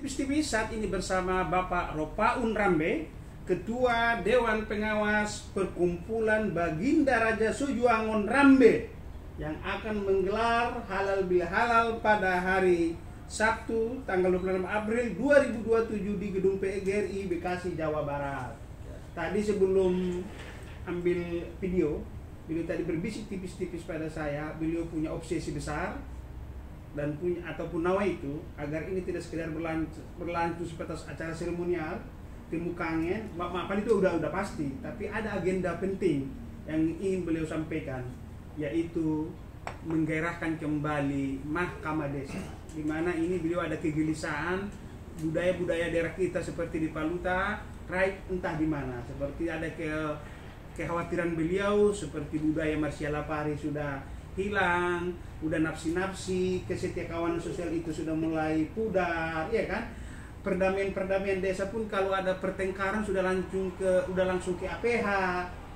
tipis-tipis saat ini bersama Bapak Ropaun Rambe, Ketua Dewan Pengawas Perkumpulan Baginda Raja Sujuangon Rambe, yang akan menggelar halal bihalal pada hari Sabtu tanggal 26 April 2027 di Gedung PGRI Bekasi, Jawa Barat. Tadi sebelum ambil video, beliau tadi berbisik tipis-tipis pada saya, beliau punya obsesi besar dan punya ataupun nawa itu agar ini tidak sekedar berlanjut sebatas acara seremonial temu kangen, maafan itu udah pasti, tapi ada agenda penting yang ingin beliau sampaikan, yaitu menggairahkan kembali Mahkamah Desa, di mana ini beliau ada kegelisahan budaya-budaya daerah kita seperti di Paluta, Raik entah di mana, seperti ada kekhawatiran beliau seperti budaya Marsialapari sudah hilang, udah nafsi-nafsi, kesetiakawanan sosial itu sudah mulai pudar, ya kan? Perdamaian desa pun kalau ada pertengkaran sudah langsung ke APH.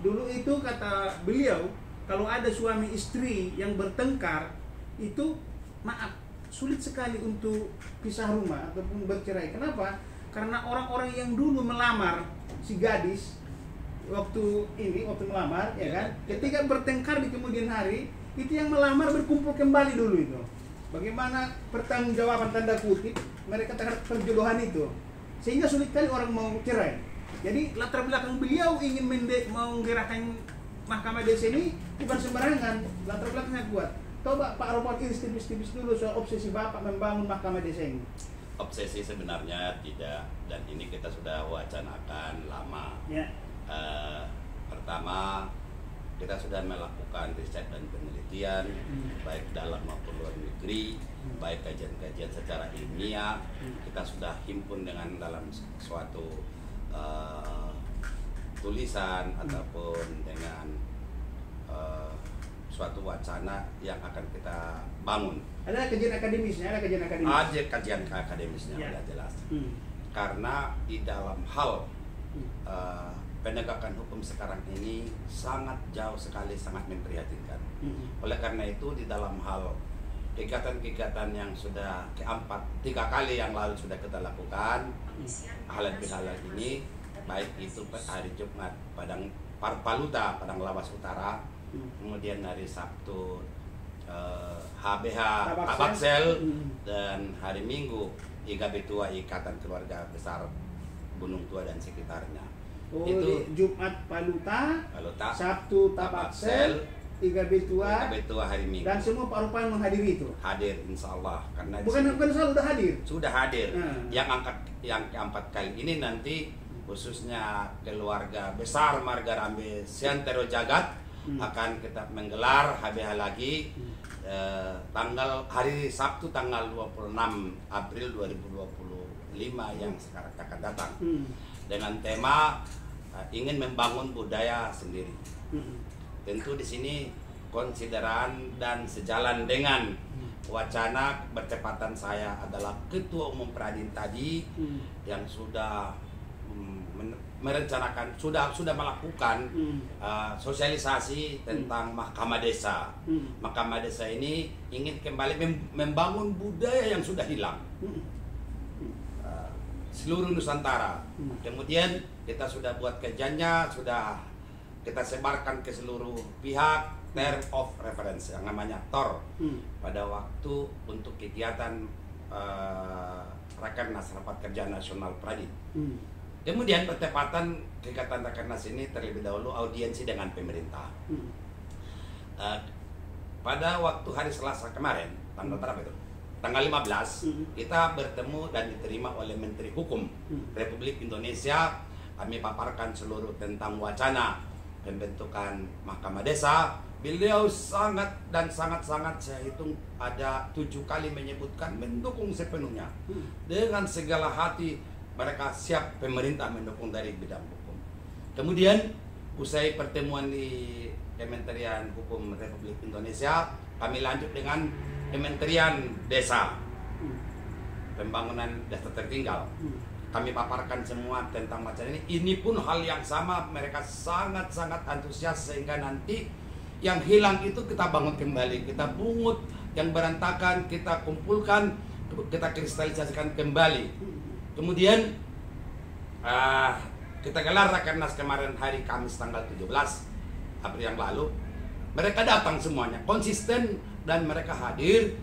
Dulu itu kata beliau, kalau ada suami istri yang bertengkar itu maaf, sulit sekali untuk pisah rumah ataupun bercerai. Kenapa? Karena orang-orang yang dulu melamar si gadis waktu melamar, ya kan? Ketika bertengkar di kemudian hari, itu yang melamar berkumpul kembali dulu itu. Bagaimana pertanggungjawaban tanda kutip mereka terhadap perjodohan itu, sehingga sulit kali orang mau cerai. Jadi latar belakang beliau ingin menggerakkan Mahkamah Desa ini bukan sembarangan, latar belakangnya kuat. Coba Pak Ropaun iris tipis-tipis dulu soal obsesi Bapak membangun Mahkamah Desa ini. Obsesi sebenarnya tidak, dan ini kita sudah wacanakan lama. Ya. Pertama, kita sudah melakukan riset dan penelitian baik dalam maupun luar negeri, baik kajian-kajian secara ilmiah. Kita sudah himpun dengan dalam suatu tulisan ataupun dengan suatu wacana yang akan kita bangun. Ada kajian akademisnya, Ada kajian akademisnya, ya. Sudah jelas. Karena di dalam hal penegakan hukum sekarang ini sangat jauh sekali, sangat memprihatinkan. Oleh karena itu di dalam hal kegiatan-kegiatan yang sudah tiga kali yang lalu sudah kita lakukan halal bihalal ini, baik itu hari Jumat Paluta Padang Lawas Utara, kemudian hari Sabtu HBH Tabaksel, dan hari Minggu IKB Tua Ikatan Keluarga Besar Gunung Tua dan sekitarnya. Itu Jumat Paluta, Sabtu Tabaksel, IKB Tua hari Minggu. Dan semua Pak Ropaun menghadiri itu. Hadir insya Allah, karena bukan selalu udah hadir. Sudah hadir. Yang keempat kali ini nanti khususnya keluarga besar Marga Rambe Siantero Jagat akan kita menggelar HBH lagi hari Sabtu tanggal 26 April 2025 yang sekarang akan datang, dengan tema ingin membangun budaya sendiri. Tentu di sini konsideran dan sejalan dengan wacana bertepatan saya adalah Ketua Umum Pradin tadi yang sudah merencanakan, sudah melakukan sosialisasi tentang Mahkamah Desa. Mahkamah Desa ini ingin kembali membangun budaya yang sudah hilang seluruh Nusantara. Kemudian kita sudah buat kajiannya, sudah kita sebarkan ke seluruh pihak, term of reference yang namanya TOR pada waktu untuk kegiatan Rakernas Rapat Kerja Nasional Pradin. Kemudian bertepatan kegiatan Rakernas ini terlebih dahulu audiensi dengan pemerintah. Pada waktu hari Selasa kemarin, tanggal berapa itu? Tanggal 15, kita bertemu dan diterima oleh Menteri Hukum Republik Indonesia. Kami paparkan seluruh tentang wacana pembentukan Mahkamah Desa. Beliau sangat saya hitung ada 7 kali menyebutkan mendukung sepenuhnya. Dengan segala hati mereka siap, pemerintah mendukung dari bidang hukum. Kemudian usai pertemuan di Kementerian Hukum Republik Indonesia, kami lanjut dengan Kementerian Desa, Pembangunan Desa Tertinggal. Kami paparkan semua tentang wacana ini. Ini pun hal yang sama, mereka sangat antusias, sehingga nanti yang hilang itu kita bangun kembali, kita pungut, yang berantakan kita kumpulkan, kita kristalisasikan kembali. Kemudian kita gelar Rakernas kemarin hari Kamis tanggal 17 April yang lalu. Mereka datang semuanya, konsisten dan mereka hadir.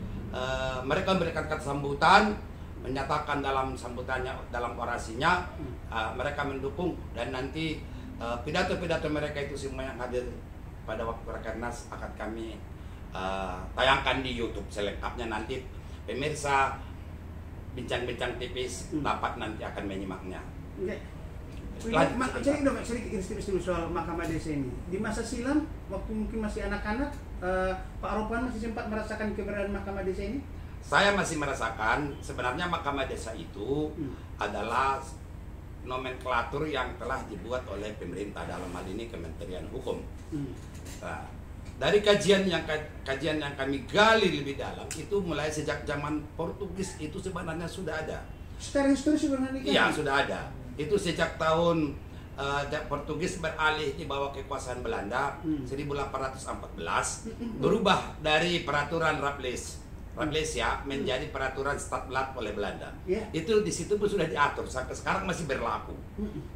Mereka memberikan kata sambutan, menyatakan dalam sambutannya, dalam orasinya, mereka mendukung, dan nanti pidato-pidato mereka itu semua yang hadir pada waktu Rakernas akan kami tayangkan di YouTube selengkapnya. Nanti pemirsa bincang-bincang tipis dapat nanti akan menyimaknya. Jadi dong sedikit istilah soal Mahkamah Desa ini. Di masa silam, waktu mungkin masih anak-anak, Pak Ropan masih sempat merasakan keberadaan Mahkamah Desa ini? Saya masih merasakan. Sebenarnya Mahkamah Desa itu adalah nomenklatur yang telah dibuat oleh pemerintah, dalam hal ini Kementerian Hukum. Nah, dari kajian yang kami gali lebih dalam itu mulai sejak zaman Portugis itu sebenarnya sudah ada. Secara historis sebenarnya? Iya, sudah ada. Itu sejak tahun Portugis beralih di bawah kekuasaan Belanda 1814, berubah dari peraturan Rablesia menjadi peraturan Stadblad oleh Belanda. Itu di situ pun sudah diatur sampai sekarang masih berlaku.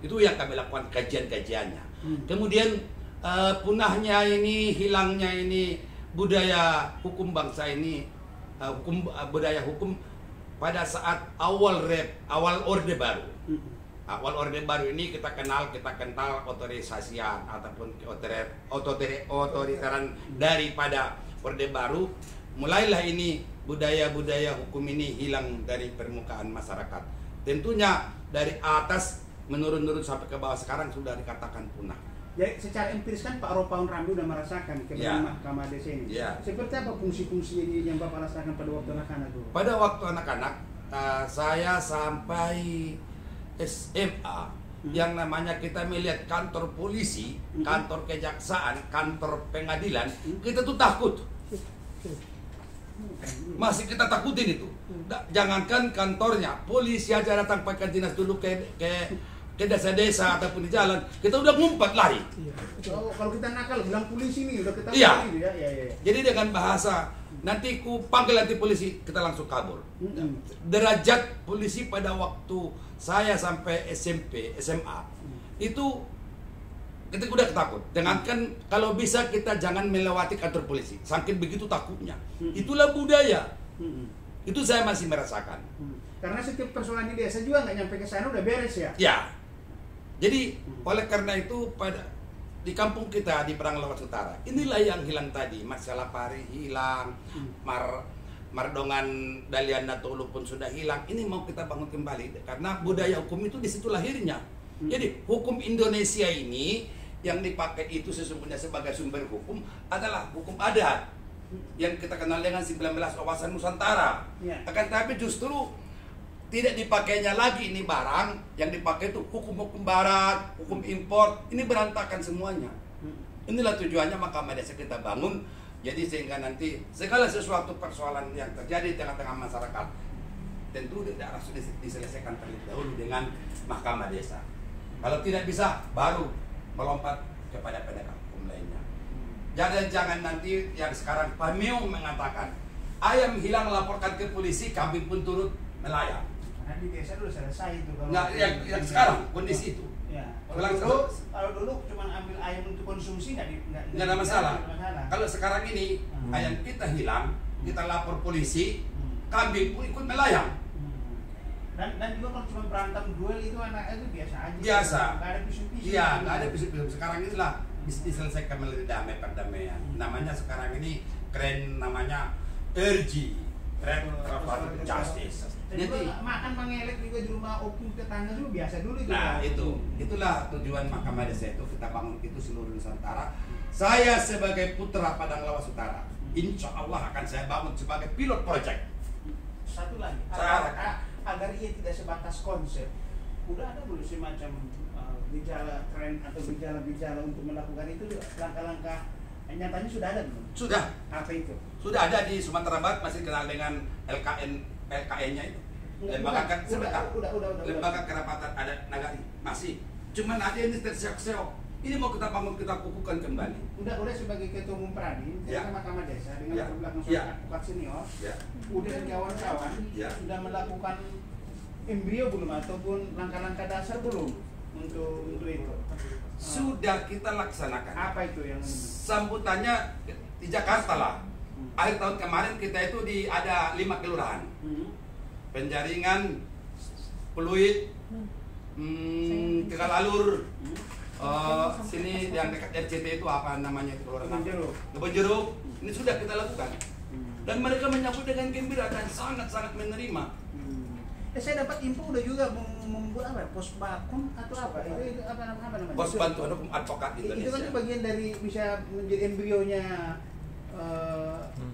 Itu yang kami lakukan kajian-kajiannya. Kemudian punahnya ini, hilangnya ini budaya hukum bangsa ini, budaya hukum pada saat awal Orde Baru. Awal Orde Baru ini kita kenal otorisasian ataupun otoriteran daripada Orde Baru. Mulailah ini budaya-budaya hukum ini hilang dari permukaan masyarakat. Tentunya dari atas menurun-nurun sampai ke bawah sekarang sudah dikatakan punah. Jadi secara empiris kan Pak Ropaun Rambe sudah merasakan keberadaan Mahkamah Desa ini. Seperti apa fungsi-fungsinya yang Bapak rasakan pada waktu anak-anak dulu? Pada waktu anak-anak, saya sampai SMA, yang namanya kita melihat kantor polisi, kantor kejaksaan, kantor pengadilan, kita tuh takut. Masih kita takutin itu. Jangankan kantornya, polisi aja datang pakai dinas dulu ke desa-desa ataupun di jalan, kita udah ngumpet lari. Kalau kita nakal bilang polisi nih udah ketahuan. Iya. Jadi dengan bahasa nanti ku panggil nanti polisi, kita langsung kabur. Derajat polisi pada waktu saya sampai SMP, SMA itu kita udah takut. Jangankan kalau bisa kita jangan melewati kantor polisi, saking begitu takutnya. Itulah budaya. Itu saya masih merasakan. Karena setiap persoalan di desa juga nggak nyampe ke sana udah beres ya. Ya. Jadi oleh karena itu di kampung kita di Paranglawas Utara, inilah yang hilang tadi. Masalah Pari hilang, Mardongan Dalian Natolu pun sudah hilang. Ini mau kita bangun kembali karena budaya hukum itu di situ lahirnya. Jadi hukum Indonesia ini yang dipakai itu sesungguhnya sebagai sumber hukum adalah hukum adat yang kita kenal dengan 19 Wawasan Nusantara. Akan tapi justru tidak dipakainya lagi ini barang, yang dipakai itu hukum-hukum barat, hukum impor, ini berantakan semuanya. Inilah tujuannya Mahkamah Desa kita bangun, jadi sehingga nanti segala sesuatu persoalan yang terjadi di tengah-tengah masyarakat tentu tidak harus diselesaikan terlebih dahulu dengan Mahkamah Desa. Kalau tidak bisa, baru melompat kepada penegak hukum lainnya. Jangan nanti yang sekarang Pameo mengatakan, ayam hilang laporkan ke polisi, kambing pun turut melayang. Karena di desa dulu selesai itu. Nah, yang sekarang kondisi itu. Kalau dulu cuma ambil ayam untuk konsumsi nggak ada masalah. Kalau sekarang ini ayam kita hilang, kita lapor polisi, kambing pun ikut melayang. Dan juga kalau cuma berantem duel itu anaknya itu biasa aja. Biasa. Nggak ada pisau-pisau. Iya, nggak ada pisau-pisau. Sekarang inilah bisa diselesaikan melalui damai perdamaian. Namanya sekarang ini keren, namanya RG, Red Restoratif Justice. Jadi makan mengelek juga di rumah opung tetangga dulu biasa dulu itu. Nah itulah tujuan Mahkamah Desa itu, kita bangun itu seluruh Nusantara. Saya sebagai putra Padanglawas Utara, insya Allah akan saya bangun sebagai pilot project. Satu lagi, agar ia tidak sebatas konsep, udah ada belum semacam gejala tren atau gejala-gejala untuk melakukan itu, langkah-langkah nyatanya sudah ada belum? Sudah. Apa itu? Sudah ada di Sumatera Barat, masih kenal dengan LKN-nya itu. Lembaga Kerapatan Adat Nagari masih. Cuman ada yang terseok-seok. Ini mau kita bangun, kita kukuhkan kembali. Udah sebagai ketua umum Peradin, Ya. saya Mahkamah Desa dengan Ya. latar belakang Ya. seorang advokat senior, Ya. udah dan kawan-kawan Ya. sudah melakukan embrio belum ataupun langkah-langkah dasar belum untuk itu? Sudah kita laksanakan. Apa itu yang Sambutannya di Jakarta lah. Akhir tahun kemarin kita itu ada 5 kelurahan. Penjaringan, Pluit, Tegal Alur, sini yang dekat RCT itu apa namanya itu kelurahan? Kebon Jeruk. Ini sudah kita lakukan. Dan mereka menyambut dengan gembira dan sangat-sangat menerima. Saya dapat info udah juga membuat apa? Pos bakum atau apa? Itu apa namanya? Pos bantuan hukum advokat Itu kan Indonesia. bagian dari bisa menjadi embrionya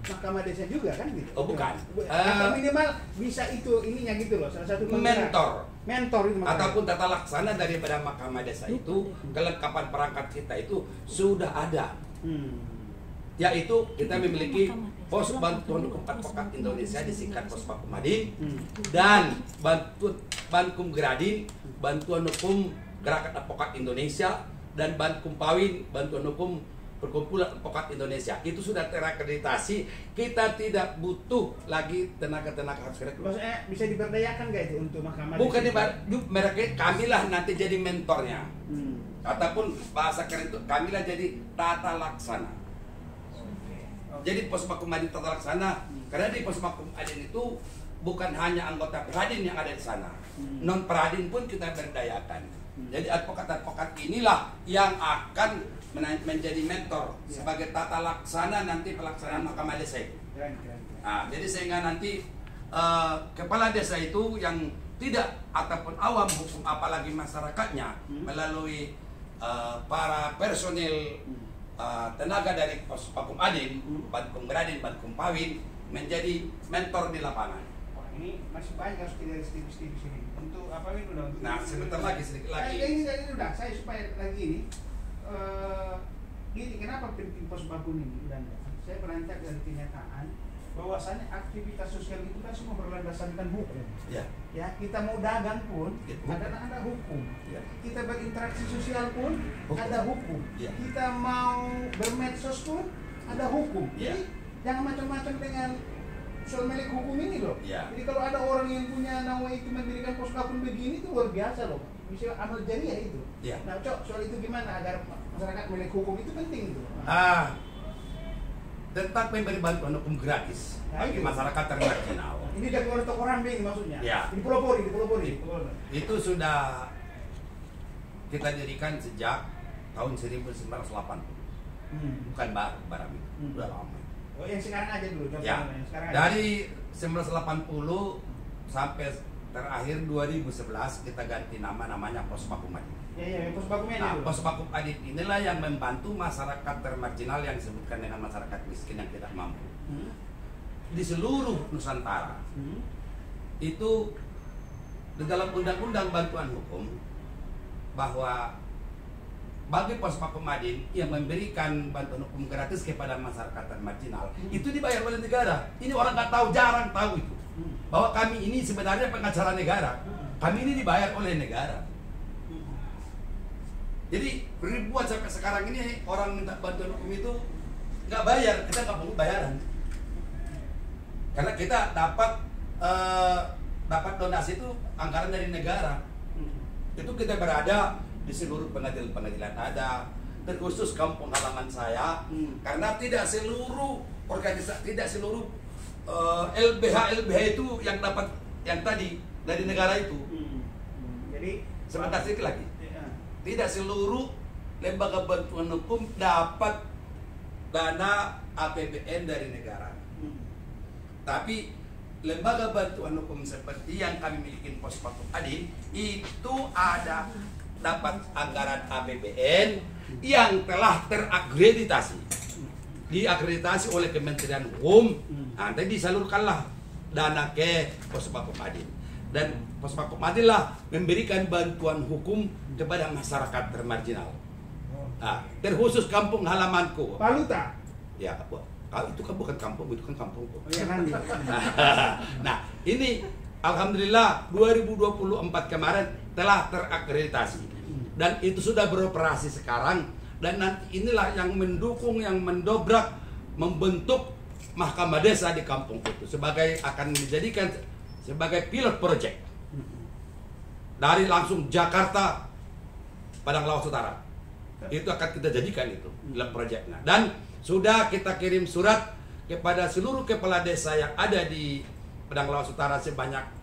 Mahkamah Desa juga kan gitu? Oh bukan. Atau minimal bisa itu ininya gitu loh, salah satu penggerak. Mentor itu makanya. Ataupun tata laksana daripada Mahkamah Desa itu, kelengkapan perangkat kita itu sudah ada. Yaitu kita memiliki Pos Bantuan Hukum Advokat Indonesia disingkat Pos Bakumadin, dan Bankum Gradin, Bantuan Hukum Gerakan Advokat Indonesia, dan Bankum Pawin, Bantuan Hukum Perkumpulan Advokat Indonesia. Itu sudah terakreditasi. Kita tidak butuh lagi tenaga-tenaga harus rekrut. Maksudnya bisa diberdayakan gak itu untuk Mahkamah Bukan Desa? mereka, kamilah nanti jadi mentornya. Ataupun bahasa keren itu, kamilah jadi tata laksana. Jadi Pos Bakumadin tata laksana, karena di Pos Bakumadin itu bukan hanya anggota Peradin yang ada di sana, non Peradin pun kita berdayakan. Jadi advokat-advokat inilah yang akan menjadi mentor sebagai tata laksana nanti pelaksanaan Mahkamah Desa itu. Nah, jadi sehingga nanti kepala desa itu yang tidak ataupun awam hukum apalagi masyarakatnya melalui para personil tenaga dari Pos Bakumadin, Bankum Gradin, Bankum Pawin menjadi mentor di lapangan. Wah, ini masih banyak harus kita tipis-tipis ini. Untuk apa ini udah? Nah, sebentar lagi, sedikit lagi. Ini udah, saya supaya lagi ini. Ini kenapa penting Pos Bakum ini? Saya berantak dari kenyataan bahwasannya aktivitas sosial itu kan semua berlandaskan hukum. Ya. Ya, kita mau dagang pun ada hukum. Ya. Kita berinteraksi sosial pun ada hukum. Ya. Kita mau bermedsos pun ada hukum. Ya. Jadi jangan macam-macam dengan soal milik hukum ini loh. Ya. Jadi kalau ada orang yang punya nawa itu mendirikan pos bakum begini itu luar biasa loh. Bisa amal jariah itu. Ya. Nah, Cok, soal itu gimana agar masyarakat milik hukum itu penting itu. Tentang memberi bantuan hukum gratis bagi masyarakat termarginal. Ini dari luar toko Rambe ini maksudnya. Ya. Di Pulau Pori. Itu sudah kita dirikan sejak tahun 1980. Bukan baru barang itu. Sudah lama. Oh, yang sekarang aja dulu. Ya. Yang sekarang Dari 1980 sampai terakhir 2011 kita ganti namanya Pos Bakumadin. Ya, Pos Bakumnya Nah, dulu. Pos Bakumadin inilah yang membantu masyarakat termarginal yang disebutkan dengan masyarakat miskin yang tidak mampu. Di seluruh Nusantara. Itu di dalam undang-undang bantuan hukum bahwa bagi Pos Bakumadin yang memberikan bantuan hukum gratis kepada masyarakat termarginal itu dibayar oleh negara. Ini orang nggak tahu, jarang tahu itu. Bahwa kami ini sebenarnya pengacara negara. Kami ini dibayar oleh negara. Jadi ribuan sampai sekarang ini orang minta bantuan hukum itu nggak bayar, kita nggak perlu bayaran. Karena kita dapat donasi itu anggaran dari negara. Itu kita berada di seluruh pengadilan ada, terkhusus kampung halaman saya, karena tidak seluruh organisasi, tidak seluruh LBH itu yang dapat yang tadi dari negara itu. Jadi sebentar sedikit lagi. Tidak seluruh lembaga bantuan hukum dapat dana APBN dari negara. Tapi lembaga bantuan hukum seperti yang kami miliki Pos Bakumadin itu ada dapat anggaran APBN yang telah terakreditasi. Diakreditasi oleh Kementerian Hukum. Nanti disalurkanlah dana ke Pos Bakumadin. Dan Pos Bakumadin lah memberikan bantuan hukum kepada masyarakat termarginal. Nah, terkhusus kampung halamanku. Paluta. Ya, itu kan bukan kampung, itu kan kampungku. Oh, ya, nanti. Nah, ini alhamdulillah 2024 kemarin telah terakreditasi. dan itu sudah beroperasi sekarang, dan nanti inilah yang mendukung, yang mendobrak, membentuk Mahkamah Desa di kampung itu sebagai akan dijadikan sebagai pilot project dari langsung Jakarta Padang Lawas Utara. Itu akan kita jadikan itu pilot projectnya, dan sudah kita kirim surat kepada seluruh kepala desa yang ada di Padang Lawas Utara sebanyak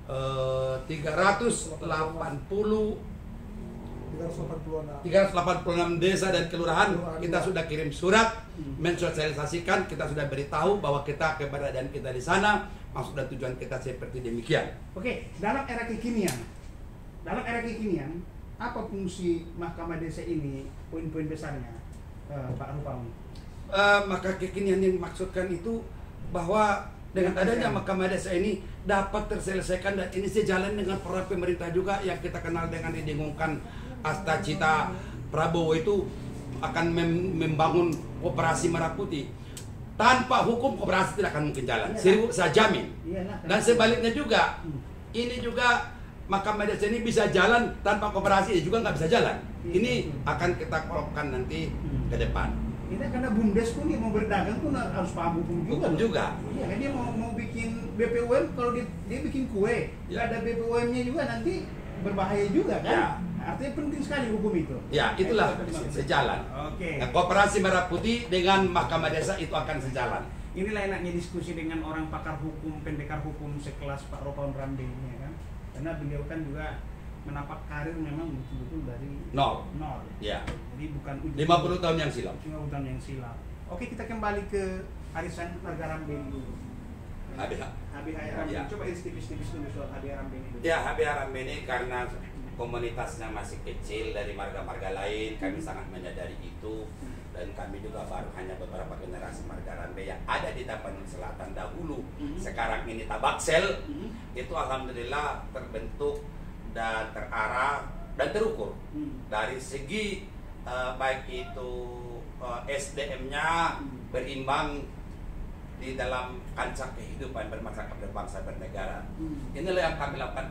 386 desa dan kelurahan. Kita sudah kirim surat mensosialisasikan, kita sudah beritahu bahwa kita keberadaan kita di sana, maksud dan tujuan kita seperti demikian. Oke, dalam era kekinian, apa fungsi Mahkamah Desa ini, poin-poin besarnya, Pak Rupaung? Maka kekinian yang dimaksudkan itu bahwa dengan adanya Mahkamah Desa ini dapat terselesaikan, dan ini sejalan dengan program pemerintah juga yang kita kenal dengan didengungkan Asta Cita Prabowo itu akan membangun Koperasi Merah Putih. Tanpa hukum koperasi tidak akan mungkin jalan. Saya jamin. Dan sebaliknya juga, ini juga Mahkamah Desa ini bisa jalan tanpa koperasi juga nggak bisa jalan. Ini akan kita kolokkan nanti ke depan. Ini karena BUMDes pun mau berdagang pun harus paham hukum juga. Iya kan, dia mau bikin BPUM, kalau dia bikin kue, nggak ada BPUM-nya juga nanti berbahaya juga kan. Ya. Artinya penting sekali hukum itu. Ya, itulah sejalan. Oke. Nah, Koperasi Merah Putih dengan Mahkamah Desa itu akan sejalan. Inilah enaknya diskusi dengan orang pakar hukum, pendekar hukum sekelas Pak Ropaun Rambe ini ya kan. Karena beliau kan juga menapak karir memang betul-betul dari nol. Ya. Jadi bukan 50 tahun yang silam. 50 tahun yang silam. Oke, kita kembali ke arisan warga Rambe dulu. HBH Rambe. Ya. Coba tipis-tipis dulu soal HBH Rambe ini. Ya, HBH Rambe ini karena komunitasnya masih kecil dari marga-marga lain, kami sangat menyadari itu, dan kami juga baru hanya beberapa generasi marga Rambe yang ada di Tapanuli Selatan dahulu. Sekarang ini Tabaksel, itu alhamdulillah terbentuk dan terarah dan terukur dari segi baik itu SDM-nya berimbang di dalam kancah kehidupan bermasyarakat, berbangsa, bernegara. Inilah yang kami lakukan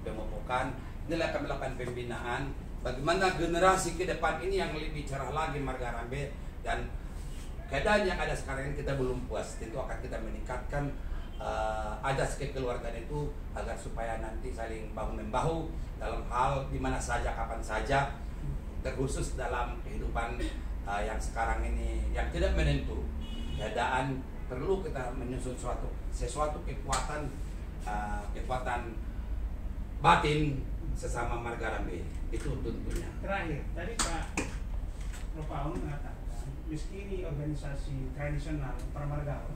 pemupukan, inilah yang kami lakukan pembinaan. Bagaimana generasi ke depan ini yang lebih cerah lagi marga Rambe, dan keadaan yang ada sekarang ini kita belum puas. Tentu akan kita meningkatkan ajas kekeluargaan itu agar supaya nanti saling bahu-membahu dalam hal di mana saja, kapan saja, terkhusus dalam kehidupan yang sekarang ini yang tidak menentu. Keadaan perlu kita menyusun sesuatu kekuatan batin sesama marga Rambe. Itu tentunya. Terakhir, tadi Pak Ropaun mengatakan meski ini organisasi tradisional permargawan,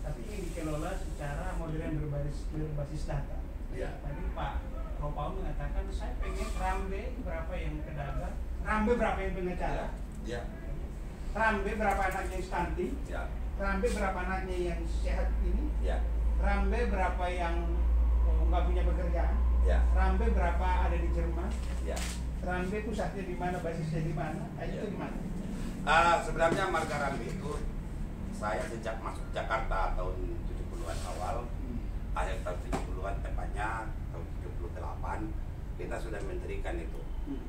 tapi ini dikelola secara modern berbasis data. Ya. Tadi Pak Ropaun mengatakan saya pengen Rambe berapa yang pedagang, Rambe berapa yang pengacara, Ya. Rambe berapa anaknya yang stunting, Ya. Rambe berapa anaknya yang sehat ini, Ya. Rambe berapa yang nggak punya pekerjaan, Ya. Rambe berapa ada di Jerman, Ya. Rambe pusatnya di mana, basisnya di mana, itu di mana? Sebenarnya marga Rambe itu saya sejak masuk Jakarta tahun 70-an awal, akhir tahun 70-an tepatnya tahun 78, kita sudah mendirikan itu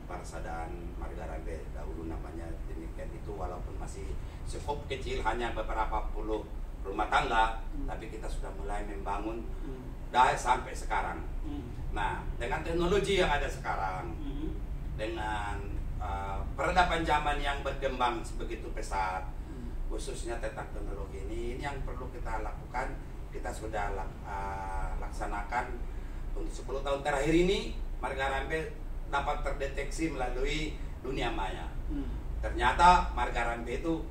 Persaudaraan Marga Rambe, dahulu namanya demikian itu, walaupun masih cukup kecil, hanya beberapa puluh rumah tangga, tapi kita sudah mulai membangun dari sampai sekarang. Nah, dengan teknologi yang ada sekarang, dengan peradaban zaman yang berkembang begitu pesat, khususnya tentang teknologi ini yang perlu kita lakukan. Kita sudah laksanakan untuk 10 tahun terakhir ini, marga Rambe dapat terdeteksi melalui dunia maya. Ternyata marga Rambe itu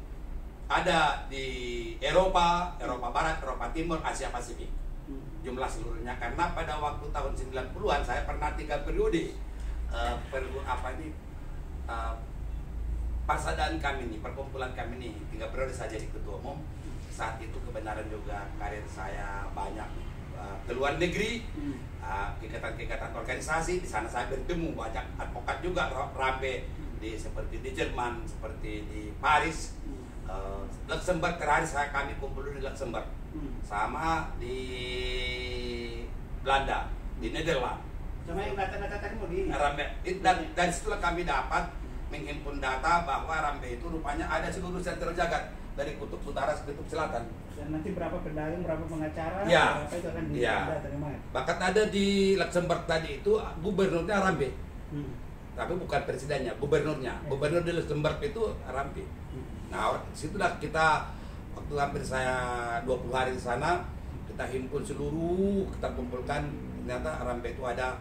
ada di Eropa, Eropa Barat, Eropa Timur, Asia Pasifik. Jumlah seluruhnya, karena pada waktu tahun 90-an saya pernah 3 periode persaudaraan kami ini, perkumpulan kami ini 3 periode saya jadi ketua umum. Saat itu kebenaran juga karir saya banyak ke luar negeri, kegiatan-kegiatan organisasi. Di sana saya bertemu banyak advokat juga Rambe, seperti di Jerman, seperti di Paris, Luxembourg. Terakhir kami kumpul di Luxembourg, sama di Belanda, di Nederland. Sama yang data-data tadi di Rambe. Dan dari situlah kami dapat menghimpun data bahwa Rambe itu rupanya ada seluruh sentral jagat dari kutub utara ke kutub selatan. Dan nanti berapa pedagang, berapa pengacara, Ya. berapa itu akan Ya. diterima. Bahkan ada di Luxembourg tadi itu gubernurnya Rambe. Tapi bukan presidennya, gubernurnya. Gubernur di Luxembourg itu Rambe. Nah, situlah kita waktu hampir saya 20 hari di sana, kita himpun seluruh, kita kumpulkan, ternyata Rambe itu ada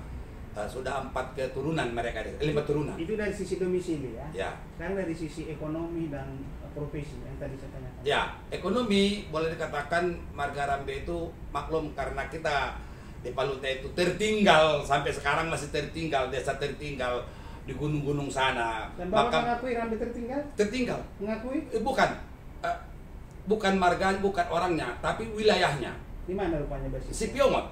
sudah 4 keturunan mereka, 5 turunan. Itu dari sisi domisili ya. Ya. Sekarang dari sisi ekonomi dan profesi yang tadi saya tanyakan. Ya, ekonomi boleh dikatakan marga Rambe itu maklum karena kita di Palute itu tertinggal sampai sekarang masih tertinggal, desa tertinggal di gunung-gunung sana. Dan Bapak mengakui Rambe tertinggal? Tertinggal. Mengakui? Bukan marga, bukan orangnya, tapi wilayahnya. Di mana rupanya basis? Sipiongot.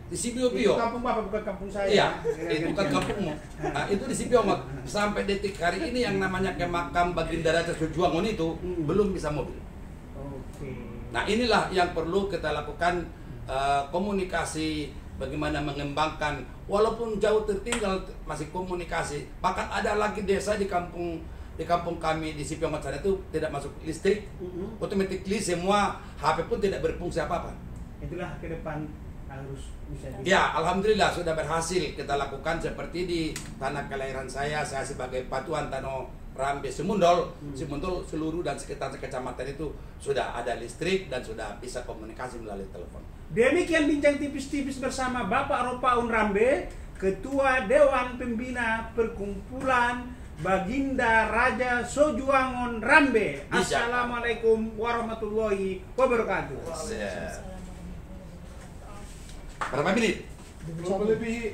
Di Sipio-Pio. Itu kampung Bapak, bukan kampung saya. Iya, itu bukan kampungmu. Nah, itu di Sipiongot. Sampai detik hari ini yang namanya ke makam Baginda Raja Sojuangon itu belum bisa mobil. Oke. Nah, inilah yang perlu kita lakukan, komunikasi, bagaimana mengembangkan, walaupun jauh tertinggal masih komunikasi. Bahkan ada lagi desa di kampung kami di Sipiongot sana itu tidak masuk listrik, automatically semua HP pun tidak berfungsi apa-apa. Itulah ke depan harus bisa. Ya, alhamdulillah sudah berhasil kita lakukan seperti di tanah kelahiran saya sebagai Patuan Tano Rambe Semundol, seluruh dan sekitar kecamatan itu sudah ada listrik dan sudah bisa komunikasi melalui telepon. Demikian bincang tipis-tipis bersama Bapak Ropaun Rambe, Ketua Dewan Pembina Perkumpulan Baginda Raja Sojuangon Rambe. Assalamualaikum warahmatullahi wabarakatuh. Berapa menit? Lebih.